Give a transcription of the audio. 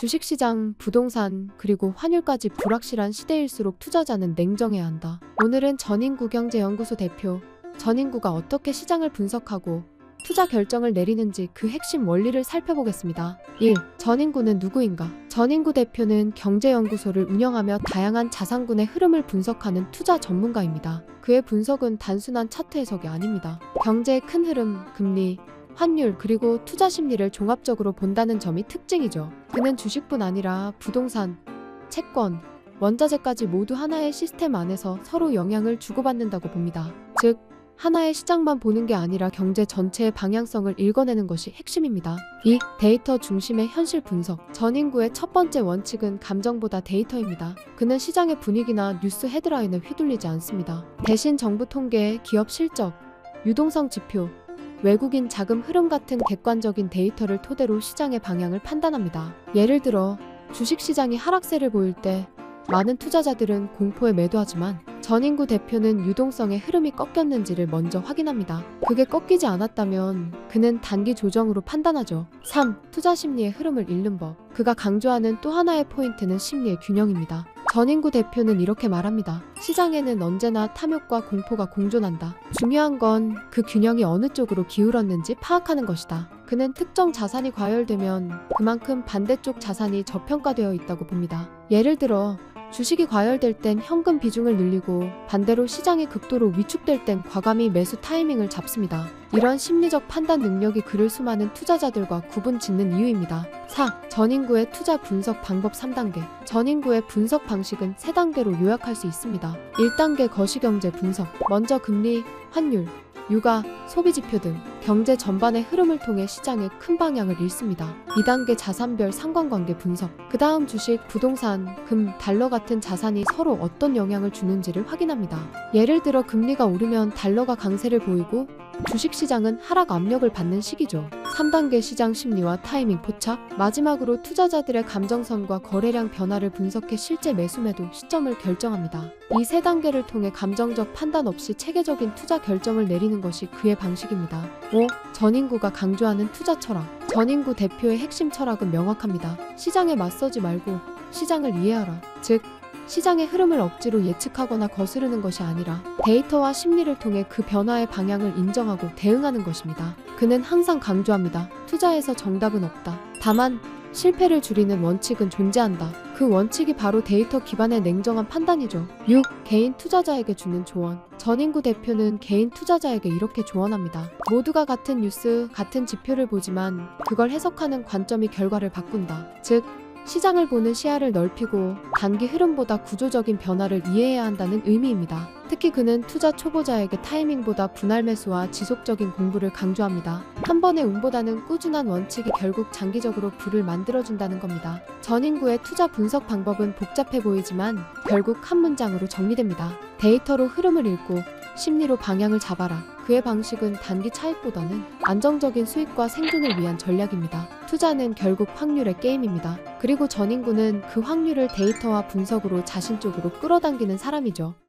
주식시장, 부동산, 그리고 환율까지 불확실한 시대일수록 투자자는 냉정해야 한다. 오늘은 전인구경제연구소 대표 전인구가 어떻게 시장을 분석하고 투자 결정을 내리는지 그 핵심 원리를 살펴보겠습니다. 1. 전인구는 누구인가? 전인구 대표는 경제연구소를 운영하며 다양한 자산군의 흐름을 분석하는 투자 전문가입니다. 그의 분석은 단순한 차트 해석이 아닙니다. 경제의 큰 흐름, 금리, 환율, 그리고 투자 심리를 종합적으로 본다는 점이 특징이죠. 그는 주식뿐 아니라 부동산, 채권, 원자재까지 모두 하나의 시스템 안에서 서로 영향을 주고받는다고 봅니다. 즉, 하나의 시장만 보는 게 아니라 경제 전체의 방향성을 읽어내는 것이 핵심입니다. 2. 데이터 중심의 현실 분석. 전인구의 첫 번째 원칙은 감정보다 데이터입니다. 그는 시장의 분위기나 뉴스 헤드라인에 휘둘리지 않습니다. 대신 정부 통계, 기업 실적, 유동성 지표, 외국인 자금 흐름 같은 객관적인 데이터를 토대로 시장의 방향을 판단합니다. 예를 들어 주식시장이 하락세를 보일 때 많은 투자자들은 공포에 매도하지만 전인구 대표는 유동성의 흐름이 꺾였는지를 먼저 확인합니다. 그게 꺾이지 않았다면 그는 단기 조정으로 판단하죠. 3. 투자 심리의 흐름을 읽는 법. 그가 강조하는 또 하나의 포인트는 심리의 균형입니다. 전인구 대표는 이렇게 말합니다. 시장에는 언제나 탐욕과 공포가 공존한다. 중요한 건 그 균형이 어느 쪽으로 기울었는지 파악하는 것이다. 그는 특정 자산이 과열되면 그만큼 반대쪽 자산이 저평가되어 있다고 봅니다. 예를 들어 주식이 과열될 땐 현금 비중을 늘리고 반대로 시장이 극도로 위축될 땐 과감히 매수 타이밍을 잡습니다. 이런 심리적 판단 능력이 그를 수많은 투자자들과 구분 짓는 이유입니다. 4. 전인구의 투자 분석 방법 3단계. 전인구의 분석 방식은 3단계로 요약할 수 있습니다. 1단계 거시경제 분석. 먼저 금리, 환율, 유가, 소비지표 등 경제 전반의 흐름을 통해 시장의 큰 방향을 읽습니다. 2단계 자산별 상관관계 분석. 그 다음 주식, 부동산, 금, 달러 같은 자산이 서로 어떤 영향을 주는지를 확인합니다. 예를 들어 금리가 오르면 달러가 강세를 보이고 주식시장은 하락 압력을 받는 시기죠. 3단계 시장 심리와 타이밍 포착. 마지막으로 투자자들의 감정선과 거래량 변화를 분석해 실제 매수 매도 시점을 결정합니다. 이 3단계를 통해 감정적 판단 없이 체계적인 투자 결정을 내리는 것이 그의 방식입니다. 5. 전인구가 강조하는 투자 철학. 전인구 대표의 핵심 철학은 명확합니다. 시장에 맞서지 말고 시장을 이해하라. 즉, 시장의 흐름을 억지로 예측하거나 거스르는 것이 아니라 데이터와 심리를 통해 그 변화의 방향을 인정하고 대응하는 것입니다. 그는 항상 강조합니다. 투자에서 정답은 없다. 다만 실패를 줄이는 원칙은 존재한다. 그 원칙이 바로 데이터 기반의 냉정한 판단이죠. 6. 개인 투자자에게 주는 조언. 전인구 대표는 개인 투자자에게 이렇게 조언합니다. 모두가 같은 뉴스, 같은 지표를 보지만 그걸 해석하는 관점이 결과를 바꾼다. 즉, 시장을 보는 시야를 넓히고 단기 흐름보다 구조적인 변화를 이해해야 한다는 의미입니다. 특히 그는 투자 초보자에게 타이밍보다 분할 매수와 지속적인 공부를 강조합니다. 한 번의 운보다는 꾸준한 원칙이 결국 장기적으로 부를 만들어준다는 겁니다. 전인구의 투자 분석 방법은 복잡해 보이지만 결국 한 문장으로 정리됩니다. 데이터로 흐름을 읽고 심리로 방향을 잡아라. 그의 방식은 단기 차익보다는 안정적인 수익과 생존을 위한 전략입니다. 투자는 결국 확률의 게임입니다. 그리고 전인구는 그 확률을 데이터와 분석으로 자신 쪽으로 끌어당기는 사람이죠.